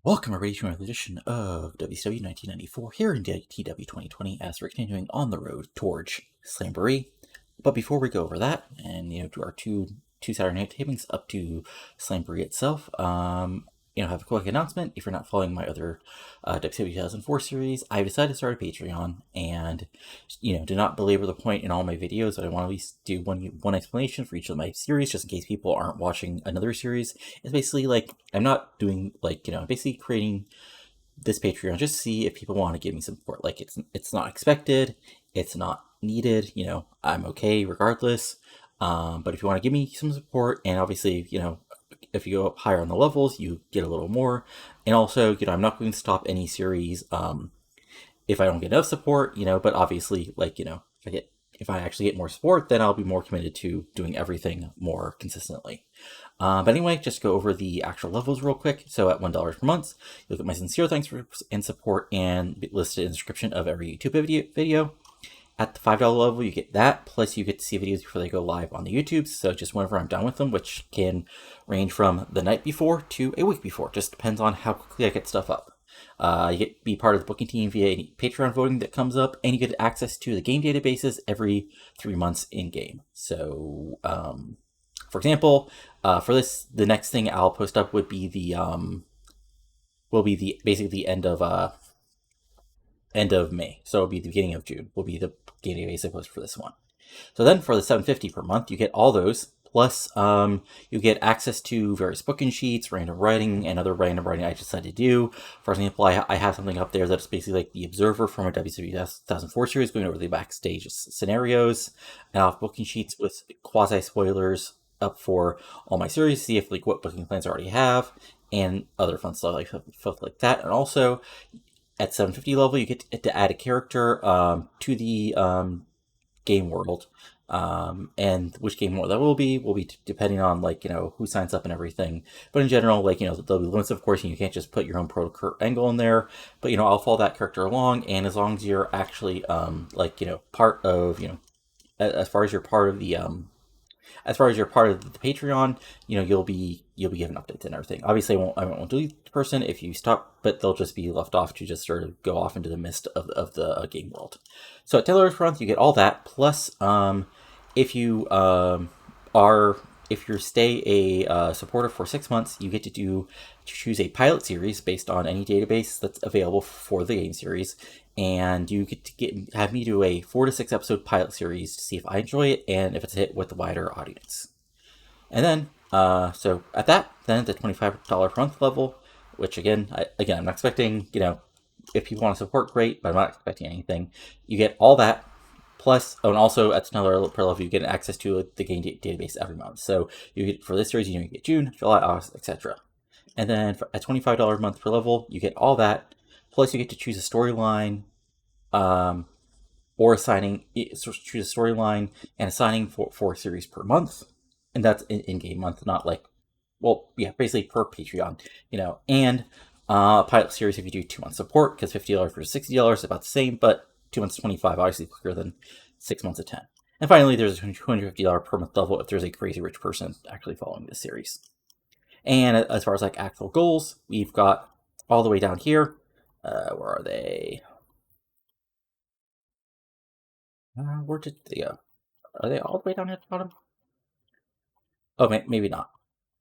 Welcome everybody to another edition of WCW 1994 here in TEW 2020 as we're continuing on the road towards Slamboree. But before we go over that and do our two Saturday night tapings up to Slamboree itself, have a quick announcement. If you're not following my other WCW 2004 series, I decided to start a Patreon, and do not belabor the point in all my videos. I want to at least do one explanation for each of my series, just in case people aren't watching another series. It's basically like I'm not doing I'm basically creating this Patreon just to see if people want to give me some support. Like it's not expected, it's not needed. I'm okay regardless. But if you want to give me some support, and obviously if you go up higher on the levels, you get a little more. And also, I'm not going to stop any series if I don't get enough support, but obviously, if I actually get more support, then I'll be more committed to doing everything more consistently. But anyway, just go over the actual levels real quick. So at $1 per month, you'll get my sincere thanks and support and listed in the description of every YouTube video. At the $5 level, you get that, plus you get to see videos before they go live on the YouTube, so just whenever I'm done with them, which can range from the night before to a week before. Just depends on how quickly I get stuff up. You get to be part of the booking team via any Patreon voting that comes up, and you get access to the game databases every 3 months in-game. So, for example, for this, the next thing I'll post up would be basically the end of May. So it'll be the beginning of June will be the game database I post for this one. So then for the $7.50 per month, you get all those, plus you get access to various booking sheets, random writing, and other random writing I decided to do. For example, I have something up there that's basically like the Observer from a WCW 2004 series, going over the backstage scenarios, and I'll have booking sheets with quasi-spoilers up for all my series, see if what booking plans I already have, and other fun stuff like that. And also, at $7.50 level, you get to add a character to the game world, and which game world that will be depending on who signs up and everything. But in general, there'll be limits, of course, and you can't just put your own pro Kurt Angle in there. But I'll follow that character along, and as long as you're actually part of as far as you're part of the Patreon, you'll be given updates and everything. Obviously, I won't delete the person if you stop, but they'll just be left off to just sort of go off into the mist of the game world. So at $10 per month, you get all that. Plus, if you if you stay a supporter for 6 months, you get to choose a pilot series based on any database that's available for the game series, and you get to have me do a 4 to 6 episode pilot series to see if I enjoy it and if it's a hit with the wider audience. And then, so at that, then at the $25 per month level, which again, I'm not expecting, if people want to support, great, but I'm not expecting anything. You get all that. Plus, and also at $10 per level, you get access to the game database every month. So you get, for this series, you get June, July, August, etc. And then at $25 a month per level, you get all that. Plus, you get to choose a storyline, or choose a storyline and assigning for a series per month, and that's in-game month, not basically per Patreon, and pilot series if you do 2 months support, because $50 versus $60 is about the same, but 2 months 25 obviously quicker than 6 months of 10. And finally, there's a $250 per month level if there's a crazy rich person actually following this series. And as far as actual goals, we've got all the way down here. Where are they? Where did they go? Are they all the way down at the bottom? Oh, maybe not.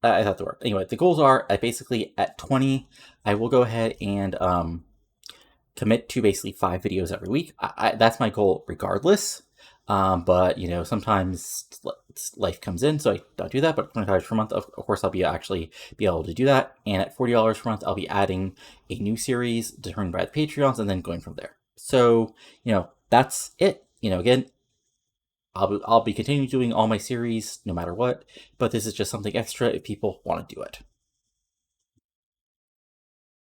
I thought they were. Anyway, the goals are basically at 20, I will go ahead and commit to basically 5 videos every week. That's my goal regardless. But sometimes life comes in, so I don't do that. But $25 per month, of course, I'll be able to do that. And at $40 per month, I'll be adding a new series determined by the Patreons, and then going from there. So that's it. Again, I'll be continuing doing all my series no matter what. But this is just something extra if people want to do it.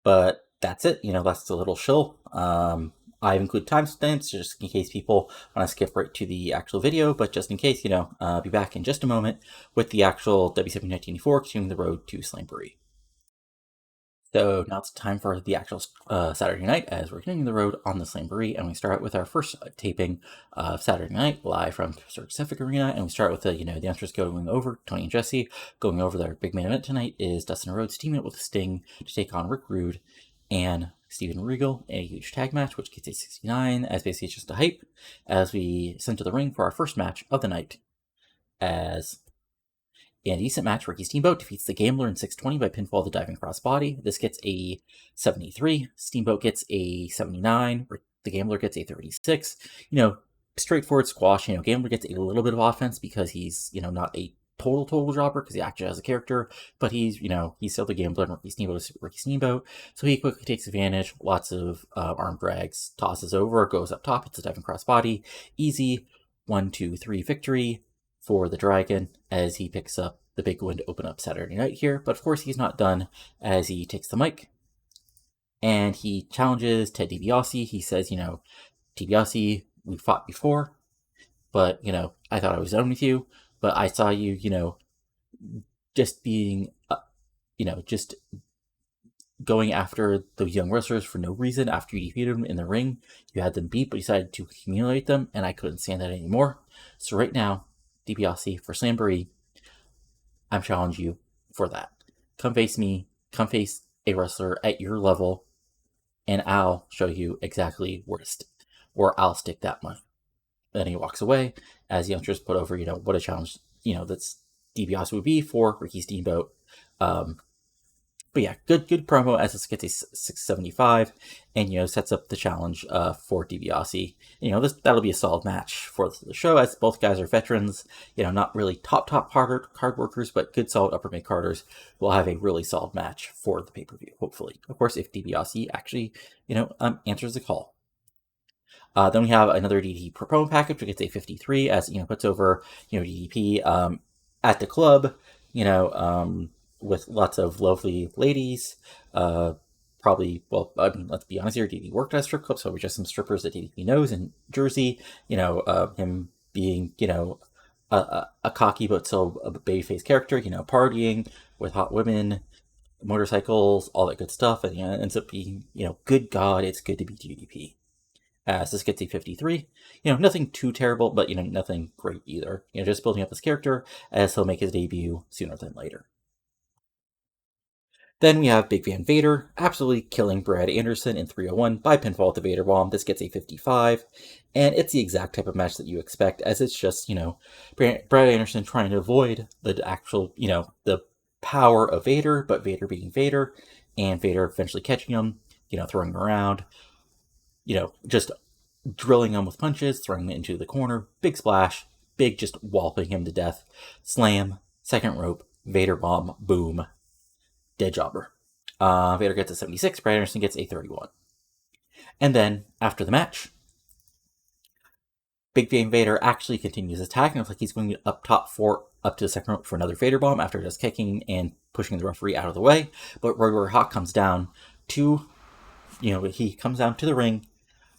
But that's it. That's a little shill. I include timestamps just in case people want to skip right to the actual video, but just in case, be back in just a moment with the actual WCW 1994 continuing the road to Slamboree. So now it's time for the actual Saturday night as we're getting the road on the Slamboree, and we start with our first taping of Saturday night live from Pacific Arena, and we start with the answers going over Tony and Jesse going over their big main event tonight is Dustin Rhodes teaming up with Sting to take on Rick Rude and Steven Regal in a huge tag match, which gets a 69 as basically just a hype as we send to the ring for our first match of the night as. In a decent match, Ricky Steamboat defeats the Gambler in 620 by pinfall the diving crossbody. This gets a 73. Steamboat gets a 79. The Gambler gets a 36. Straightforward squash. Gambler gets a little bit of offense because he's, not a total jobber because he actually has a character, but he's still the Gambler and Ricky Steamboat is Ricky Steamboat. So he quickly takes advantage. Lots of arm drags, tosses over, goes up top. It's a diving crossbody. Easy 1, 2, 3 victory for the Dragon as he picks up the big win to open up Saturday night here. But of course, he's not done as he takes the mic and he challenges Ted DiBiase. He says, DiBiase, we fought before, but, I thought I was done with you, but I saw you, just being, just going after those young wrestlers for no reason after you defeated them in the ring. You had them beat, but you decided to humiliate them, and I couldn't stand that anymore. So right now, DiBiase for Slamboree, I'm challenging you for that. Come face me, come face a wrestler at your level, and I'll show you exactly where I'll stick that money. Then he walks away as the youngsters put over, what a challenge, that's DiBiase would be for Ricky Steamboat. But yeah, good promo as this gets a 675 and, sets up the challenge for DiBiase. That'll be a solid match for the show as both guys are veterans, not really top card workers, but good solid upper mid carders. Will have a really solid match for the pay-per-view, hopefully. Of course, if DiBiase actually, answers the call. Then we have another DDP promo package, which gets a 53 as, puts over, DDP at the club, with lots of lovely ladies. Probably, well, let's be honest here, DDP worked at a strip club, so we're just some strippers that DDP knows in Jersey. Him being, a cocky but still a babyface character, partying with hot women, motorcycles, all that good stuff, and ends up being, good God, it's good to be DDP. As this gets a 53, nothing too terrible, but nothing great either. Just building up his character as he'll make his debut sooner than later. Then we have Big Van Vader absolutely killing Brad Anderson in 301 by pinfall with the Vader Bomb. This gets a 55, and it's the exact type of match that you expect, as it's just, Brad Anderson trying to avoid the actual, the power of Vader, but Vader being Vader, and Vader eventually catching him, throwing him around, just drilling him with punches, throwing him into the corner, big splash, big just walloping him to death, slam, second rope, Vader Bomb, boom. Dead jobber. Vader gets a 76, Brad Anderson gets a 31. And then, after the match, Big Van Vader actually continues his attack, and it looks like he's going up top up to the second rope for another Vader Bomb after just kicking and pushing the referee out of the way. But Roy Hawk comes down to, he comes down to the ring,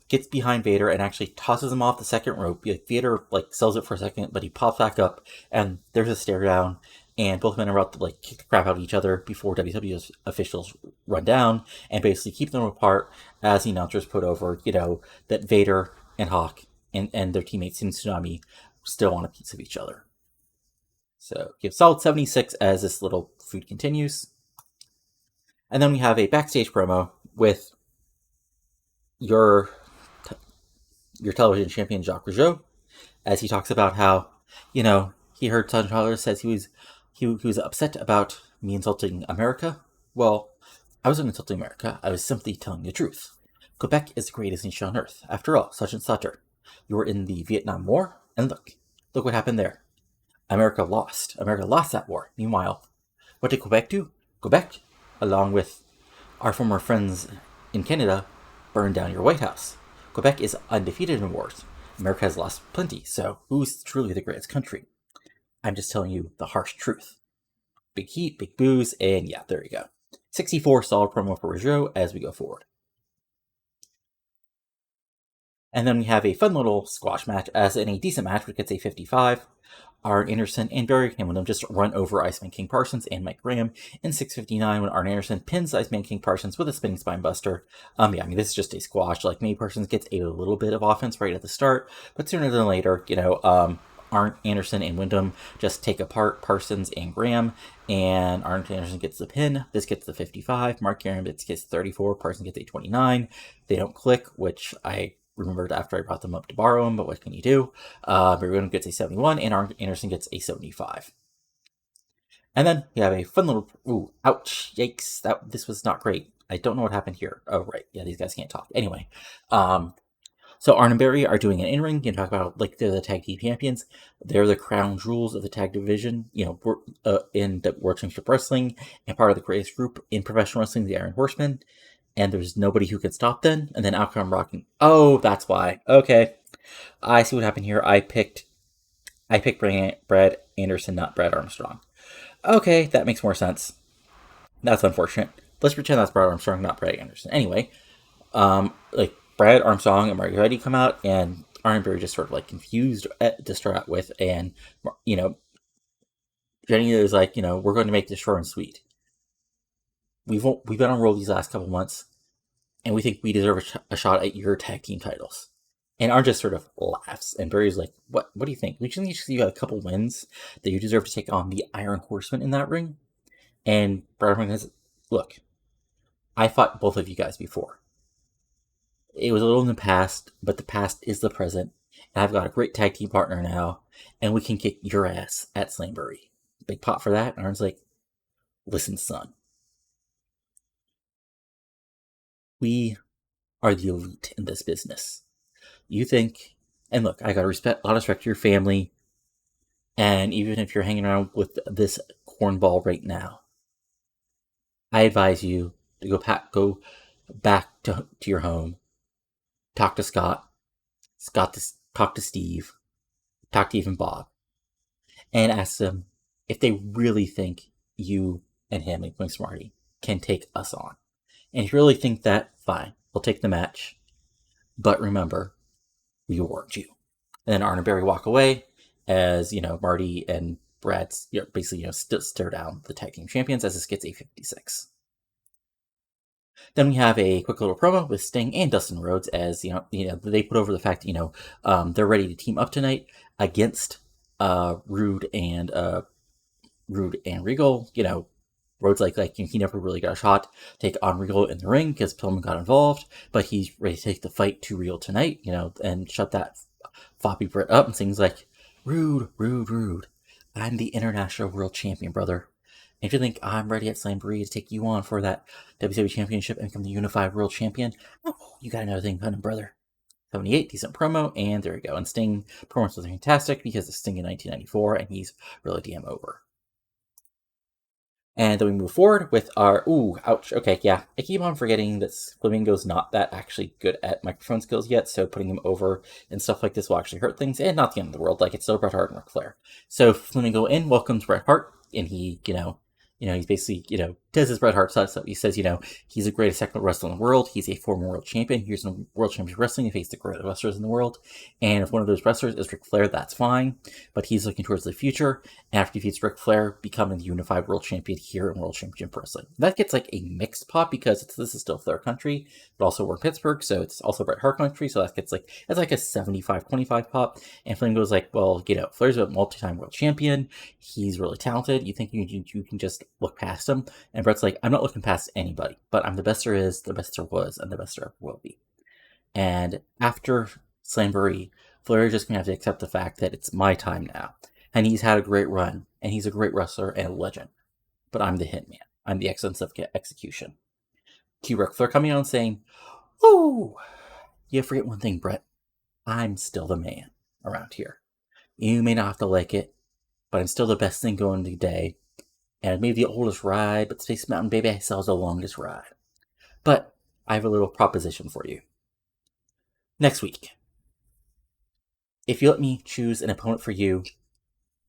gets behind Vader, and actually tosses him off the second rope. Vader, sells it for a second, but he pops back up, and there's a stare down. And both men are about to kick the crap out of each other before WCW officials run down and basically keep them apart as the announcers put over, that Vader and Hawk and their teammates in Tsunami still want a piece of each other. So give solid 76 as this little feud continues. And then we have a backstage promo with your television champion Jacques Rougeau as he talks about how, he heard Son Tyler says he was upset about me insulting America. Well, I wasn't insulting America. I was simply telling the truth. Quebec is the greatest nation on earth. After all, such and sutter. You were in the Vietnam War, and look what happened there. America lost. America lost that war. Meanwhile, what did Quebec do? Quebec, along with our former friends in Canada, burned down your White House. Quebec is undefeated in wars. America has lost plenty, so who's truly the greatest country? I'm just telling you the harsh truth. Big heat, big booze, and yeah, there you go. 64 solid promo for Rougeau as we go forward. And then we have a fun little squash match, as in a decent match, which gets a 55. Arn Anderson and Barry Hamilton just run over Iceman King Parsons and Mike Graham in 6:59 when Arn Anderson pins Iceman King Parsons with a spinning spine buster. Yeah, I mean, this is just a squash. Like, maybe Parsons gets a little bit of offense right at the start, but sooner than later, Arn Anderson and Wyndham just take apart Parsons and Graham, and Arn Anderson gets the pin. This gets the 55. Mark Graham gets 34. Parsons gets a 29. They don't click, which I remembered after I brought them up to borrow them, but what can you do? Everyone gets a 71, and Arn Anderson gets a 75. And then we have a fun little, ouch, yikes, this was not great. I don't know what happened here. Oh, right, yeah, these guys can't talk. Anyway, so Arn and Barry are doing an in-ring. You can talk about, like, they're the tag team champions. They're the crown jewels of the tag division, in the World Championship Wrestling, and part of the greatest group in professional wrestling, the Iron Horsemen. And there's nobody who can stop them. And then out come Rockin'. Oh, that's why. Okay, I see what happened here. I picked Brad Anderson, not Brad Armstrong. Okay, that makes more sense. That's unfortunate. Let's pretend that's Brad Armstrong, not Brad Anderson. Anyway, like, Brad Armstrong and Marguerite come out, and Arn and Barry just sort of, like, confused to start out with, and Jenny is like, we're going to make this short and sweet. We've been on roll these last couple months, and we think we deserve a shot at your tag team titles. And Arn just sort of laughs, and Barry's like, what do you think? We just need to see you had a couple wins that you deserve to take on the Iron Horseman in that ring. And Brad says, look, I fought both of you guys before. It was a little in the past, but the past is the present, and I've got a great tag team partner now, and we can kick your ass at Slamboree. Big pop for that. And Arn's like, listen, son, we are the elite in this business. You think, and look, I got a lot of respect for your family, and even if you're hanging around with this cornball right now, I advise you to go back to your home, talk to Scott, talk to Steve, talk to even Bob, and ask them if they really think you and him, including Smarty, can take us on. And if you really think that, fine, we'll take the match. But remember, we warned you. And then Arn and Barry walk away as, Marty and Brad basically, stare down the tag team champions as this gets a 56. Then we have a quick little promo with Sting and Dustin Rhodes as, they put over the fact that, they're ready to team up tonight against Rude and Regal. Rhodes like he never really got a shot to take on Regal in the ring because Pillman got involved, but he's ready to take the fight to Regal tonight, and shut that floppy Brit up, and sings like, Rude, I'm the International World Champion, brother. And if you think I'm ready at Slamboree to take you on for that WCW Championship and become the Unified World Champion, you got another thing coming, brother. 78, decent promo, and there we go. And Sting promos was fantastic because it's Sting in 1994, and he's really damn over. And then we move forward with our, ouch, okay, yeah. I keep on forgetting that Flamingo's not that actually good at microphone skills yet, so putting him over and stuff like this will actually hurt things, and not the end of the world, like, it's still Bret Hart and Ric Flair. So Flamingo in welcomes Bret Hart, and he, he's basically, does his Bret Hart stuff. He says, he's the greatest technical wrestler in the world. He's a former world champion. He's in World Championship Wrestling. He faced the greatest wrestlers in the world. And if one of those wrestlers is Ric Flair, that's fine. But he's looking towards the future. After he defeats Ric Flair, becoming the unified world champion here in World Championship Wrestling. That gets like a mixed pop because this is still Flair country, but also we're in Pittsburgh, so it's also Bret Hart country. So that gets that's like a 75-25 pop. And Flamingo's like, well, Flair's a multi-time world champion. He's really talented. You think you can just look past him? And Bret's like, I'm not looking past anybody, but I'm the best there is, the best there was, and the best there ever will be. And after Slamboree, Flair is just going to have to accept the fact that it's my time now. And he's had a great run, and he's a great wrestler and a legend. But I'm the hitman. I'm the excellence of execution. Cue Ric Flair coming out and saying, you forget one thing, Bret. I'm still the man around here. You may not have to like it, but I'm still the best thing going today. And maybe the oldest ride, but Space Mountain Baby still has the longest ride. But I have a little proposition for you. Next week, if you let me choose an opponent for you,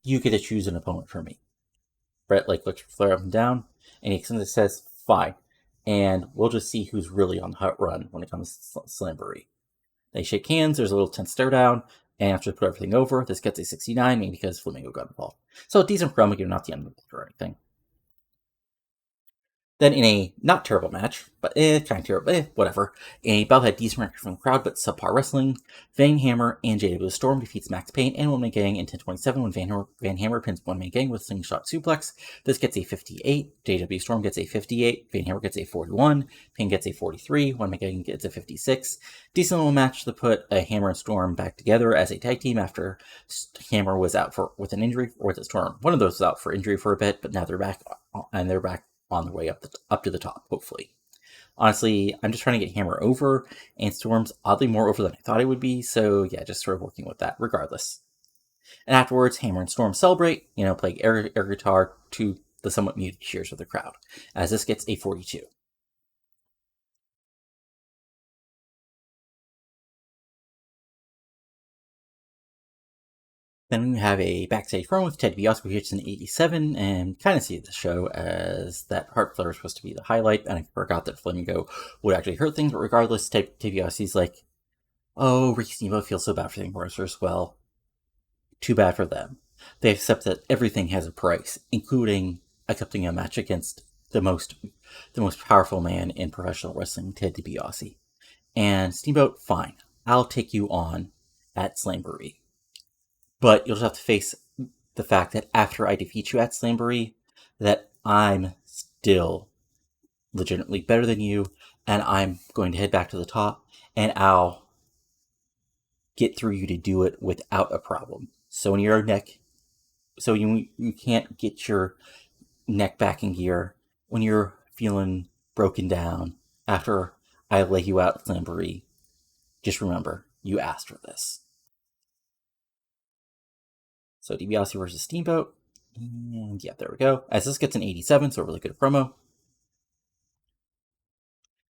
you get to choose an opponent for me. Bret looks Flair up and down, and he says, fine. And we'll just see who's really on the hot run when it comes to Slamboree. They shake hands, there's a little tense stare down, and after they put everything over, this gets a 69, maybe because Flamingo got involved. So a decent promo, not the end of the world or anything. Then in a not terrible match, but kind of terrible, whatever, a bout that had decent reaction from the crowd, but subpar wrestling, Van Hammer and JW Storm defeats Max Payne and One Man Gang in 1027 when Van Hammer pins One Man Gang with a slingshot suplex. This gets a 58, JW Storm gets a 58, Van Hammer gets a 41, Payne gets a 43, One Man Gang gets a 56. Decent little match to put a Hammer and Storm back together as a tag team after Hammer was out with an injury, or the Storm. One of those was out for injury for a bit, but now they're back, and they're back on their way up to the top, hopefully. Honestly, I'm just trying to get Hammer over, and Storm's oddly more over than I thought it would be, so yeah, just sort of working with that regardless. And afterwards, Hammer and Storm celebrate, playing air guitar to the somewhat muted cheers of the crowd, as this gets a 42. Then we have a backstage promo with Ted DiBiase, who hits an 87, and kind of see the show as that Hart Flair was supposed to be the highlight, and I forgot that Flamingo would actually hurt things, but regardless, Ted DiBiase's like, oh, Ricky Steamboat feels so bad for the wrestlers. Well, too bad for them. They accept that everything has a price, including accepting a match against the most powerful man in professional wrestling, Ted DiBiase. And Steamboat, fine, I'll take you on at Slamboree. But you'll just have to face the fact that after I defeat you at Slamboree, that I'm still legitimately better than you, and I'm going to head back to the top, and I'll get through you to do it without a problem. So when your neck, so you can't get your neck back in gear when you're feeling broken down after I lay you out at Slamboree. Just remember, you asked for this. So DiBiase versus Steamboat. And yeah, there we go. As this gets an 87, so a really good promo.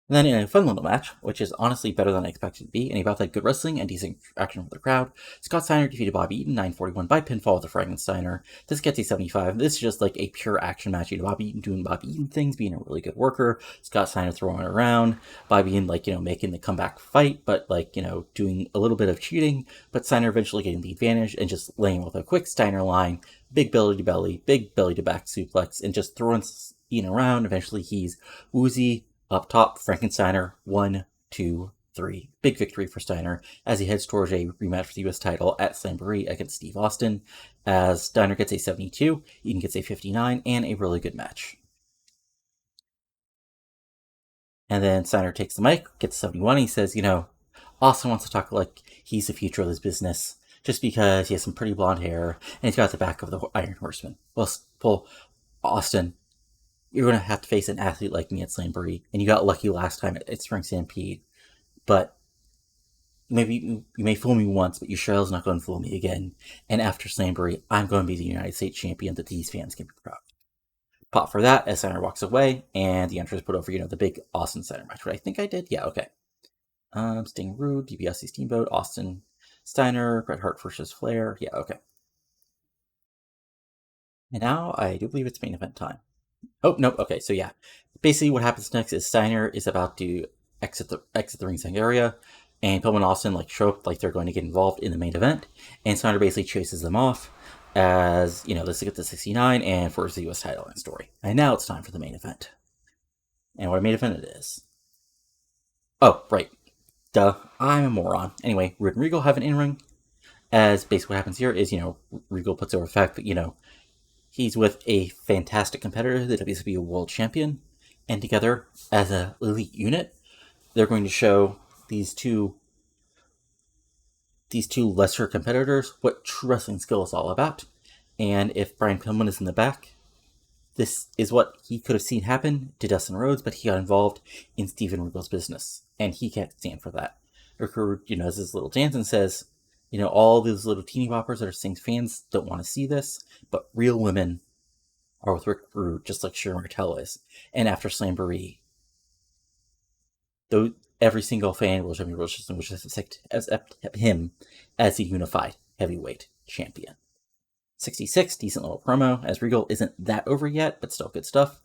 And then in a fun little match, which is honestly better than I expected it to be, and about that good wrestling and decent action from the crowd, Scott Steiner defeated Bobby Eaton 941 by pinfall with a fragment Steiner. This gets a 75. This is just like a pure action match. Bobby Eaton doing Bobby Eaton things, being a really good worker. Scott Steiner throwing it around. Bobby Eaton, making the comeback fight, but doing a little bit of cheating. But Steiner eventually getting the advantage and just laying with a quick Steiner line, big belly to belly, big belly to back suplex, and just throwing Eaton around. Eventually he's woozy. Up top, Frankensteiner, 1, 2, 3. Big victory for Steiner as he heads towards a rematch for the U.S. title at Slamboree against Steve Austin, as Steiner gets a 72, Eaton gets a 59, and a really good match. And then Steiner takes the mic, gets 71, and he says, Austin wants to talk like he's the future of this business, just because he has some pretty blonde hair, and he's got the back of the Iron Horseman. Well, Austin, you're going to have to face an athlete like me at Slamboree, and you got lucky last time at Spring Stampede, but maybe you may fool me once, but you sure is not going to fool me again, and after Slamboree, I'm going to be the United States champion that these fans can be proud. Pop for that as Steiner walks away, and the entrance put over, the big Austin Steiner match, what I think I did? Yeah, okay. Sting Rude, DiBiase Steamboat, Austin Steiner, Bret Hart versus Flair, yeah, okay. And now, I do believe it's main event time. Oh, nope. Okay, so yeah. Basically, what happens next is Steiner is about to exit the ringside area, and Pillman and Austin show up like they're going to get involved in the main event, and Steiner basically chases them off as, this gets the 69 and for the U.S. title and story. And now it's time for the main event. And what a main event it is. Oh, right. Duh. I'm a moron. Anyway, Rude and Regal have an in-ring, as basically what happens here is, Regal puts over the fact that, he's with a fantastic competitor, the WCW World Champion, and together, as an elite unit, they're going to show these two lesser competitors what true wrestling skill is all about. And if Brian Pillman is in the back, this is what he could have seen happen to Dustin Rhodes, but he got involved in Steven Regal's business, and he can't stand for that. Or, as his little dance and says, all these little teeny boppers that are saying fans don't want to see this, but real women are with Rick Rude, just like Sharon Martell is. And after Slamboree, though every single fan will accept him as the unified heavyweight champion. 66, decent little promo, as Regal isn't that over yet, but still good stuff.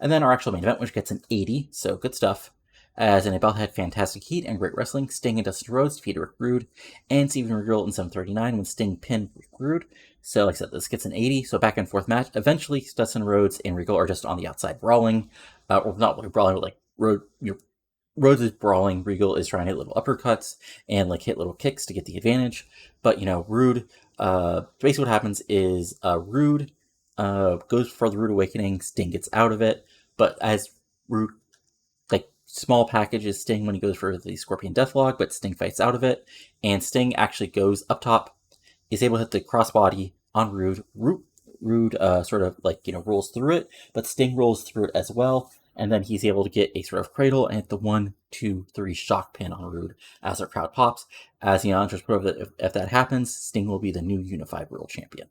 And then our actual main event, which gets an 80, so good stuff. As in a bout had fantastic heat and great wrestling, Sting and Dustin Rhodes defeated Rick Rude and Steven Regal in 7:39 when Sting pinned Rick Rude. So, like I said, this gets an 80, so back and forth match. Eventually, Dustin Rhodes and Regal are just on the outside brawling, or not really brawling, but like Rhodes is brawling, Regal is trying to hit little uppercuts and like hit little kicks to get the advantage. But Rude, basically what happens is Rude goes for the Rude Awakening, Sting gets out of it, but as Rude like small packages Sting when he goes for the Scorpion Deathlog, but Sting fights out of it, and Sting actually goes up top, is able to hit the crossbody on Rude. Rude sort of rolls through it, but Sting rolls through it as well, and then he's able to get a sort of cradle and hit the 1, 2, 3 shock pin on Rude as our crowd pops. As just prove that if that happens, Sting will be the new Unified World Champion.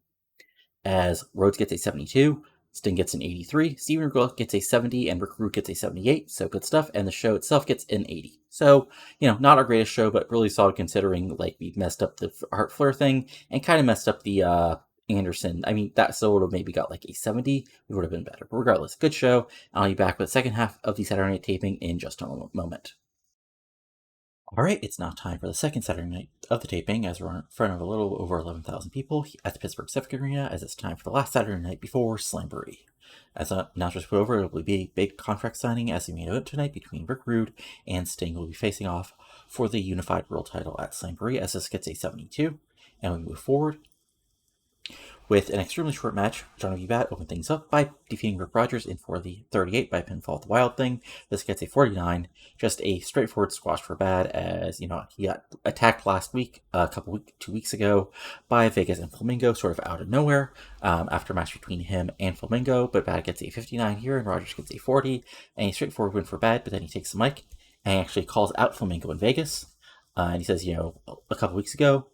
As Rhodes gets a 72, Sting gets an 83, Steven Regal gets a 70, and Rick Rude gets a 78, so good stuff, and the show itself gets an 80. So, not our greatest show, but really solid considering, we messed up the Hart Flair thing, and kind of messed up the, Anderson. I mean, that still would have maybe got a 70, we would have been better. But regardless, good show. I'll be back with the second half of the Saturday night taping in just a moment. Alright, it's now time for the second Saturday night of the taping, as we're in front of a little over 11,000 people at the Pittsburgh Civic Arena, as it's time for the last Saturday night before Slamboree. As announcers put over, it will be a big contract signing as the main event tonight between Rick Rude and Sting will be facing off for the Unified World title at Slamboree, as this gets a 72, and we move forward with an extremely short match. John V. Bat opened things up by defeating Rick Rogers in for the 38 by pinfall at the Wild Thing. This gets a 49, just a straightforward squash for Bad, as he got attacked last week, 2 weeks ago, by Vegas and Flamingo, sort of out of nowhere, after a match between him and Flamingo. But Bad gets a 59 here, and Rogers gets a 40, and a straightforward win for Bad. But then he takes the mic and actually calls out Flamingo in Vegas, and he says, a couple weeks ago,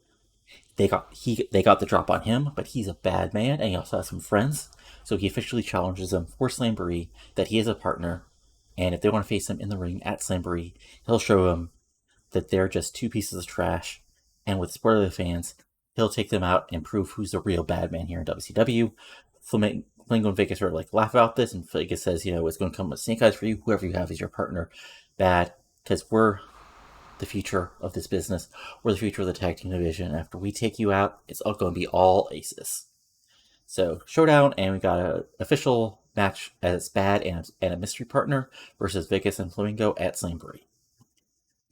they got the drop on him, but he's a bad man, and he also has some friends. So he officially challenges them for Slamboree, that he is a partner, and if they want to face him in the ring at Slamboree, he'll show them that they're just two pieces of trash, and with the support of the fans, he'll take them out and prove who's the real bad man here in WCW. Flamingo and Vegas sort of laugh about this, and Vegas says, it's going to come with snake eyes for you. Whoever you have is your partner. Bad, because we're the future of this business. We're the future of the tag team division. After we take you out, it's all going to be all aces. So, showdown, and we got an official match as Bad and a mystery partner versus Vegas and Flamingo at Slamboree.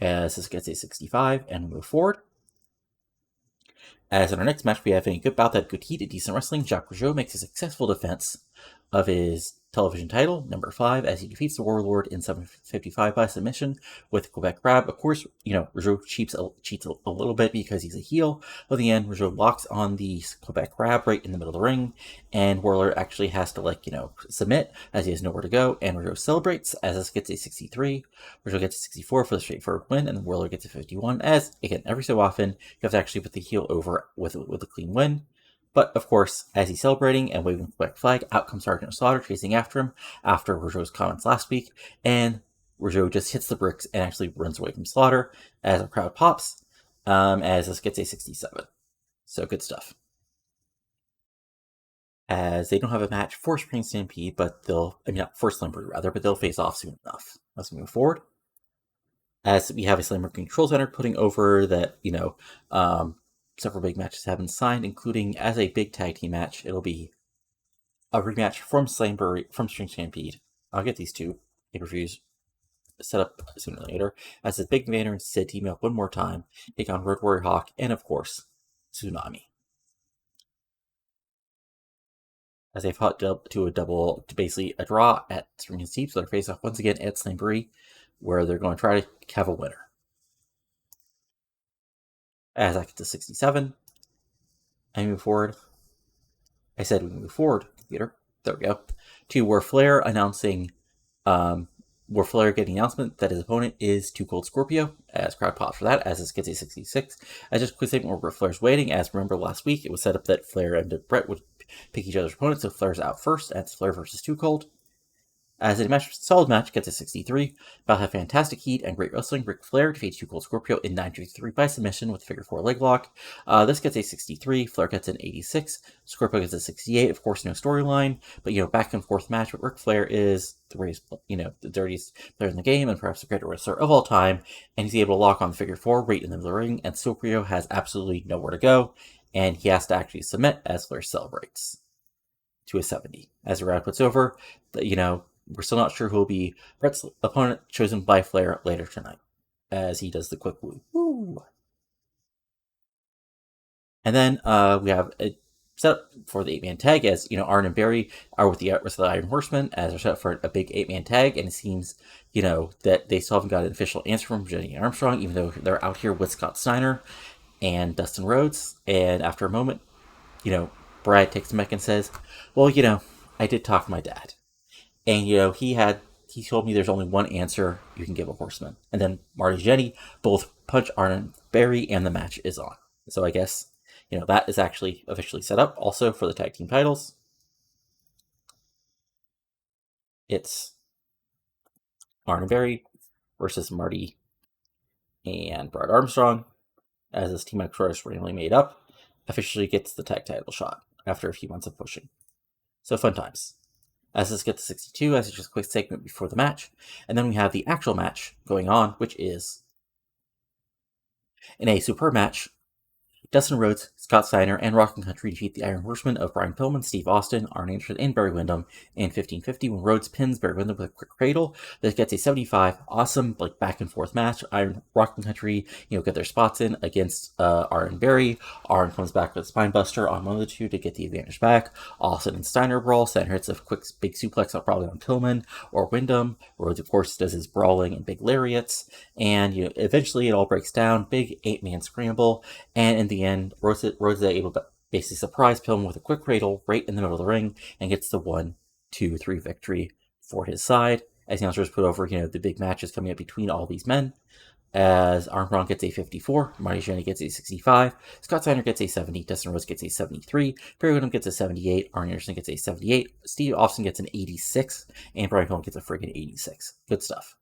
As this gets a 65, and we move forward. As in our next match, we have a good bout that good heat at decent wrestling. Jacques Rougeau makes a successful defense of his television title, number 5, as he defeats the Warlord in 7:55 by submission with Quebec grab. Of course, Rougeau cheats a little bit because he's a heel. But in the end, Rougeau locks on the Quebec grab right in the middle of the ring, and Warlord actually has to submit as he has nowhere to go, and Rougeau celebrates as this gets a 63. Rougeau gets a 64 for the straightforward win, and then Warlord gets a 51, as, again, every so often, you have to actually put the heel over with a clean win. But, of course, as he's celebrating and waving the Quebec flag, out comes Sergeant Slaughter chasing after him after Rougeau's comments last week, and Rougeau just hits the bricks and actually runs away from Slaughter as a crowd pops, as this gets a 67. So, good stuff. As they don't have a match for Spring Stampede, but not for Slamboree rather, but they'll face off soon enough. Let's move forward. As we have a Slamboree Control Center putting over that, several big matches have been signed, including as a big tag team match. It'll be a rematch from Slamboree, from Spring Stampede. I'll get these two pay-per-views set up sooner or later. As the Big Vader and Sid team up one more time, take on Road Warrior Hawk, and of course, Tsunami. As they fought to basically a draw at Spring and Steep, so they're face off once again at Slamboree, where they're going to try to have a winner. As I get to 67, I move forward. I said we move forward, computer. There we go. To Where Flair announcing, Where Flair getting the announcement that his opponent is Too Cold Scorpio, as crowd pops for that, as this gets a 66. As just a quick statement where Flair's waiting, as remember last week, it was set up that Flair and Brett would pick each other's opponents, so Flair's out first, and it's Flair versus Too Cold. As a solid match gets a 63, about had fantastic heat and great wrestling. Ric Flair defeats Too Cold Scorpio in 9-3 by submission with figure 4 leg lock. This gets a 63, Flair gets an 86, Scorpio gets a 68. Of course, no storyline, but back and forth match. But Ric Flair is the greatest, the dirtiest player in the game and perhaps the greatest wrestler of all time, and he's able to lock on the figure 4 right in the middle of the ring, and Scorpio has absolutely nowhere to go, and he has to actually submit as Flair celebrates to a 70. As the round puts over, we're still not sure who will be Bret's opponent chosen by Flair later tonight, as he does the quick woo. Woo. And then we have a setup for the 8-man tag, as Arn and Barry are with the rest of the Iron Horsemen as they're set up for a big 8-man tag, and it seems that they still haven't got an official answer from Jenny Armstrong, even though they're out here with Scott Steiner and Dustin Rhodes. And after a moment, Brad takes the mic and says, "Well, I did talk to my dad. And, he told me there's only one answer you can give a horseman." And then Marty and Jenny both punch Arn and Barry, and the match is on. So I guess, that is actually officially set up also for the tag team titles. It's Arn and Barry versus Marty and Brad Armstrong, as this team is randomly made up, officially gets the tag title shot after a few months of pushing. So fun times. As this gets to 62, as just a quick segment before the match. And then we have the actual match going on, which is, in a superb match, Dustin Rhodes, Scott Steiner, and Rockin Country defeat the Iron Horsemen of Brian Pillman, Steve Austin, Arn Anderson, and Barry Windham in 1550 when Rhodes pins Barry Windham with a quick cradle. This gets a 75. Awesome, back and forth match. Rockin Country, get their spots in against Arn and Barry. Arn comes back with a spine buster on one of the two to get the advantage back. Austin and Steiner brawl. Steiner hits a quick big suplex probably on Pillman or Windham. Rhodes, of course, does his brawling and big lariats. And eventually it all breaks down. Big 8-man scramble. And in the end, Rhodes is able to basically surprise Pillman with a quick cradle right in the middle of the ring and gets the 1-2-3 victory for his side. As the announcers put over, the big matches coming up between all these men. As Armstrong gets a 54, Marty Jannetty gets a 65, Scott Steiner gets a 70, Dustin Rhodes gets a 73, Barry Windham gets a 78, Arn Anderson gets a 78, Steve Austin gets an 86, and Brian Pillman gets a friggin' 86. Good stuff.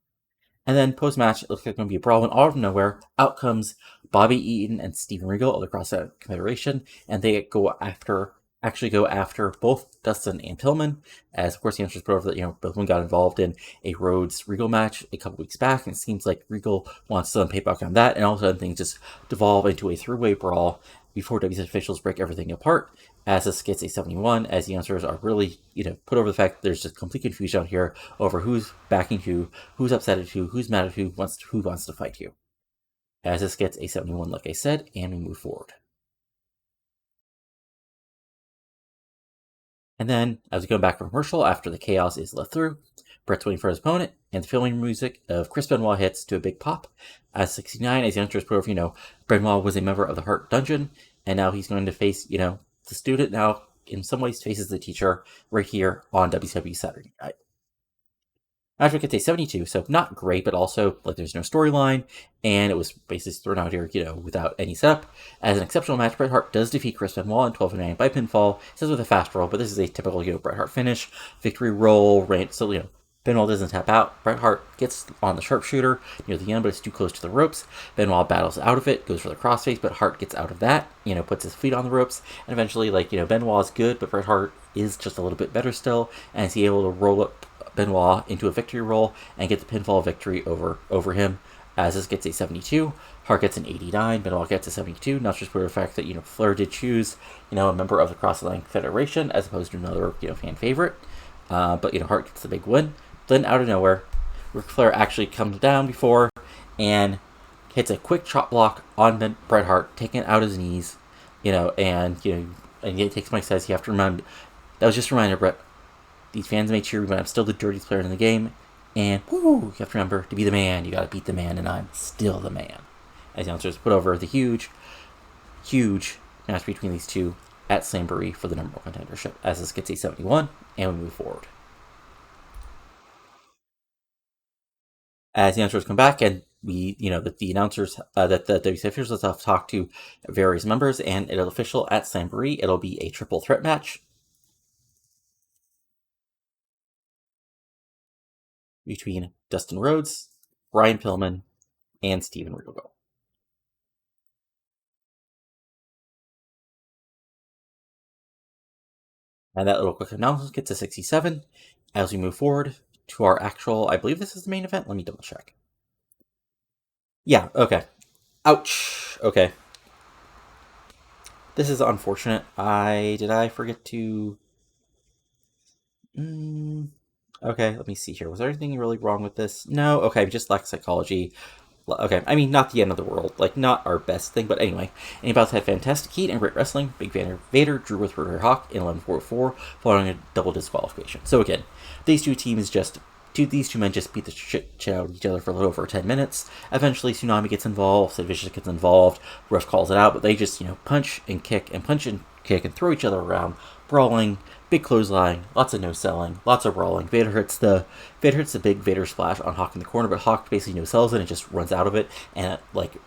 And then post-match, it looks like it's going to be a brawl, and out of nowhere, out comes Bobby Eaton and Steven Regal of the Cross Confederation, and they go after both Dustin and Pillman, as of course the answers put over that, both of them got involved in a Rhodes-Regal match a couple weeks back, and it seems like Regal wants to pay back on that, and all of a sudden things just devolve into a three-way brawl before WCW officials break everything apart, as this gets a 71, as the answers are really, put over the fact that there's just complete confusion out here over who's backing who's upset at who's mad at who wants to fight who. As this gets a 71, like I said, and we move forward. And then, as we go back from commercial, after the chaos is let through, Bret's waiting for his opponent, and the filming music of Chris Benoit hits to a big pop. As 69, as the answers put over, Benoit was a member of the Hart Dungeon, and now he's going to face, the student now, in some ways, faces the teacher right here on WCW Saturday Night. After it gets a 72, so not great, but also, there's no storyline, and it was basically thrown out here, without any setup. As an exceptional match, Bret Hart does defeat Chris Benoit in 12:09 by pinfall. It says with a fast roll, but this is a typical, Bret Hart finish. Victory roll, so, Benoit doesn't tap out. Bret Hart gets on the sharpshooter near the end, but it's too close to the ropes. Benoit battles out of it, goes for the crossface, but Hart gets out of that, puts his feet on the ropes, and eventually, Benoit is good, but Bret Hart is just a little bit better still, and is he able to roll up Benoit into a victory roll and get the pinfall victory over him. As this gets a 72, Hart gets an 89, Benoit gets a 72, not just for the fact that, Flair did choose, a member of the Cross-Line Federation as opposed to another, fan favorite. But, Hart gets the big win. Then, out of nowhere, Ric Flair actually comes down before and hits a quick chop block on Bret Hart, taking it out his knees, and he takes my says, you have to remember, that was just a reminder, Bret, these fans may cheer me, but I'm still the dirtiest player in the game. And, you have to remember, to be the man, you gotta beat the man, and I'm still the man. As the announcers put over the huge, huge match between these two at Slamboree for the number one contendership. As this gets a 71, and we move forward. As the announcers come back, and we, that the announcers, that the WCW officials have talked to various members, and it'll official at Slamboree. It'll be a triple threat match. between Dustin Rhodes, Brian Pillman, and Steven Regal. And that little quick announcement gets to 67 as we move forward to our actual, I believe this is the main event. Let me double check. Yeah, okay. Ouch. Okay. This is unfortunate. Did I forget to... Okay, let me see here. Was there anything really wrong with this? No? Okay, just lack psychology. Okay, I mean, not the end of the world. Like, not our best thing, but anyway. Any bouts had fantastic heat and great wrestling. Big Vader drew with Ritter Hawk in 11:44 following a double disqualification. So again, these these two men just beat the shit out of each other for a little over 10 minutes. Eventually, Tsunami gets involved, Sid Vicious gets involved, ref calls it out, but they just, punch and kick and throw each other around, brawling, big clothesline, lots of no-selling, lots of brawling. Vader hits the big Vader splash on Hawk in the corner, but Hawk basically no-sells it and just runs out of it and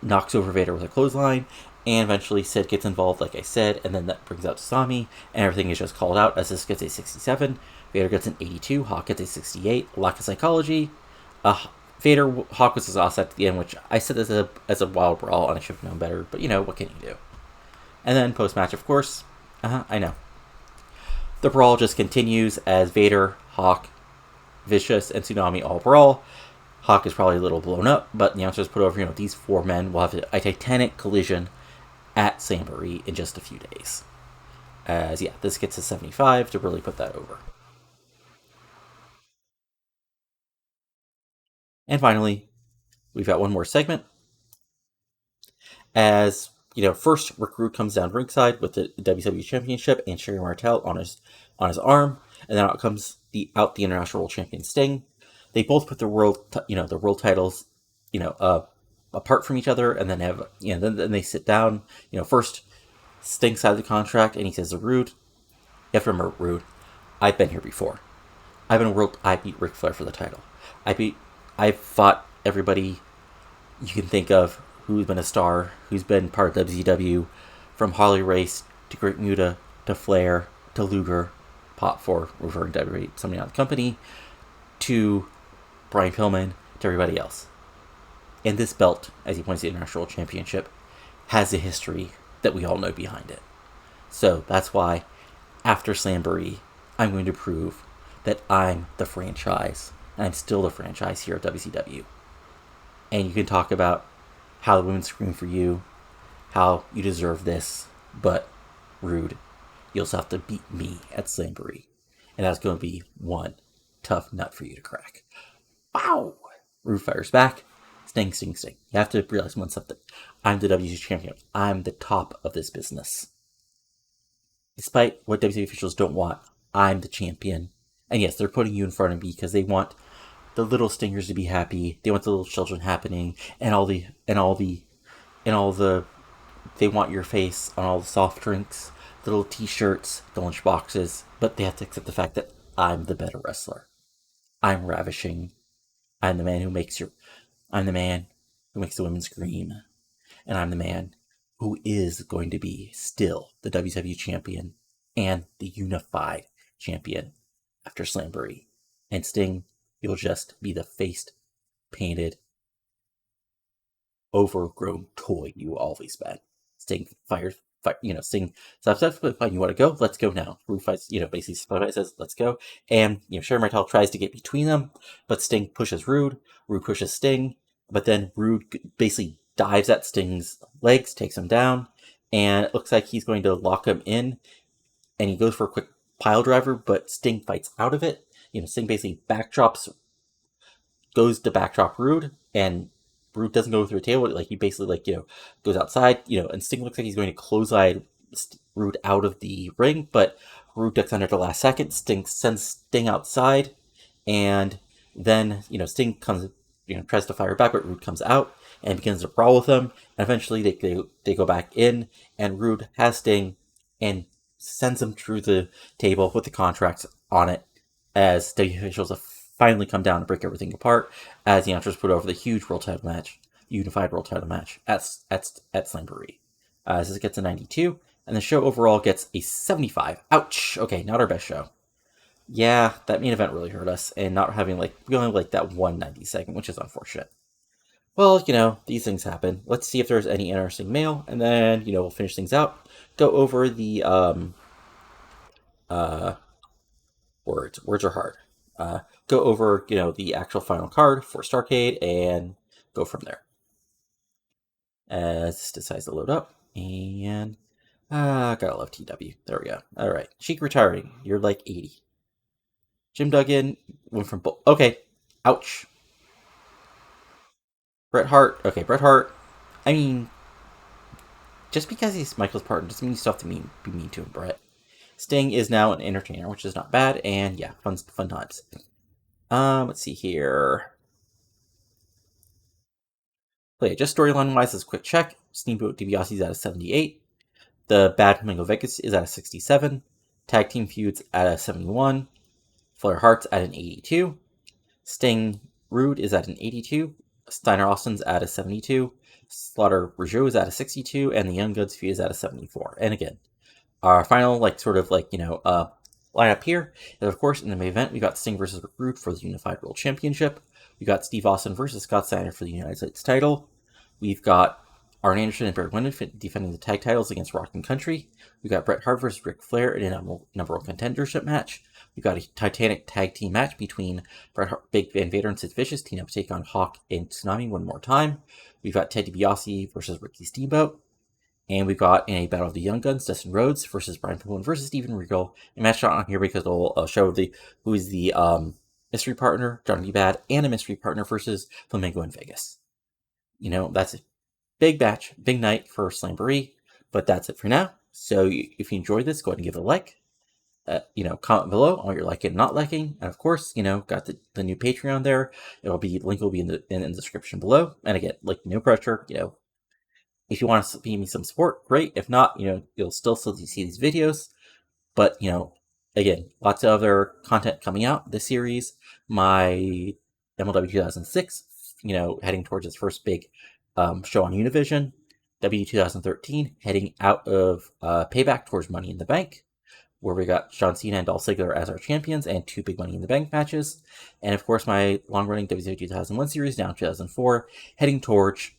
knocks over Vader with a clothesline. And eventually Sid gets involved, like I said, and then that brings out Tsunami, and everything is just called out as this gets a 67. Vader gets an 82, Hawk gets a 68. Lack of psychology. Hawk was his offset at the end, which I said as a wild brawl, and I should have known better, but what can you do? And then post-match, of course, I know. The brawl just continues as Vader, Hawk, Vicious, and Tsunami all brawl. Hawk is probably a little blown up, but the announcers put over, these four men will have a titanic collision at Slamboree in just a few days. As, yeah, this gets a 75 to really put that over. And finally, we've got one more segment. As, first Rick Rude comes down ringside with the WCW Championship and Sherry Martel on his arm, and then out comes the International World Champion Sting. They both put the world titles, apart from each other, and then have, then they sit down. First Sting signs the contract, and he says to Rude, you have to remember, Rude, I've been here before. I beat Ric Flair for the title. I've fought everybody you can think of who's been a star, who's been part of WCW, from Harley Race to Great Muta to Flair to Luger, Pop for referring to somebody on the company, to Brian Pillman, to everybody else. And this belt, as he points to the International Championship, has a history that we all know behind it. So that's why, after Slamboree, I'm going to prove that I'm the franchise, and I'm still the franchise here at WCW. And you can talk about how the women scream for you, how you deserve this, but Rude, you'll also have to beat me at Slamboree. And that's going to be one tough nut for you to crack. Wow! Rude fires back. Sting. You have to realize one something. I'm the WCW champion. I'm the top of this business. Despite what WCW officials don't want, I'm the champion. And yes, they're putting you in front of me because they want the little stingers to be happy. They want the little children happening, and they want your face on all the soft drinks, the little t-shirts, the lunch boxes, but they have to accept the fact that I'm the better wrestler. I'm ravishing. I'm the man who makes the women scream. And I'm the man who is going to be still the WCW champion and the unified champion after Slamboree. And Sting, you'll just be the faced, painted, overgrown toy you always been. Sting Sting stops, fine, you want to go? Let's go now. Rude fights, basically says, let's go. And, Sherry Martel tries to get between them, but Sting pushes Rude pushes Sting, but then Rude basically dives at Sting's legs, takes him down, and it looks like he's going to lock him in, and he goes for a quick pile driver, but Sting fights out of it. Sting basically goes to backdrop Rude, and Rude doesn't go through a table. He basically goes outside, and Sting looks like he's going to clothesline Rude out of the ring, but Rude ducks under the last second. Sting sends Sting outside, and then Sting comes, tries to fire back, but Rude comes out and begins to brawl with him. And eventually they go back in, and Rude has Sting and sends him through the table with the contracts on it, as the officials have finally come down and break everything apart, as the announcers put over the huge unified world title match at Slamboree. This gets a 92, and the show overall gets a 75. Ouch! Okay, not our best show. Yeah, that main event really hurt us, and not having we only like that 190 second, which is unfortunate. Well, these things happen. Let's see if there's any interesting mail, and then we'll finish things out. Go over the uh words. Words are hard. Go over the actual final card for Starcade, and go from there. As this decides to load up, and gotta love TW. There we go. All right, Sheik retiring. You're like 80. Jim Duggan went from okay. Ouch. Bret Hart. Okay, Bret Hart. I mean, just because he's Michael's partner doesn't mean you still have to be mean to him, Bret. Sting is now an entertainer, which is not bad, and yeah, fun times. Let's see here. But yeah, just storyline wise, as a quick check, Steamboat DiBiase is at a 78. The Bad Flamingo Vegas is at a 67. Tag Team Feuds at a 71. Flair Hart's at an 82. Sting Rude is at an 82. Steiner Austin's at a 72. Slaughter Rougeau is at a 62. And the Young Guns feud is at a 74. And again, our final, lineup here is, of course, in the main event, we got Sting versus Rude for the Unified World Championship. We got Steve Austin versus Scott Steiner for the United States title. We've got Arn Anderson and Barry Windham defending the tag titles against Rockin Country. We got Bret Hart versus Ric Flair in a number one contendership match. We got a Titanic tag team match between Bret Hart, Big Van Vader, and Sid Vicious teaming up to take on Hawk and Tsunami one more time. We've got Ted DiBiase versus Ricky Steamboat. And we've got in a Battle of the Young Guns, Dustin Rhodes versus Brian Pillman versus Steven Regal. A match not on here because it'll show who is the mystery partner, Johnny B. Bad, and a mystery partner versus Flamingo in Vegas. That's a big match, big night for Slamboree, but that's it for now. So if you enjoyed this, go ahead and give it a like. Comment below on what you're liking and not liking. And of course, got the new Patreon there. Link will be in the description below. And again, no pressure, if you want to give me some support, great. If not, you'll still see these videos. But, again, lots of other content coming out this series. My MLW 2006, heading towards its first big show on Univision. W 2013, heading out of Payback towards Money in the Bank, where we got John Cena and Dolph Ziggler as our champions and 2 big Money in the Bank matches. And, of course, my long-running WCW 2001 series, now 2004, heading towards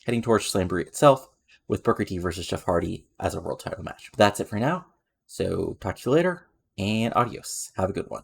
Slamboree itself, with Booker T versus Jeff Hardy as a world title match. But that's it for now. So talk to you later, and adios. Have a good one.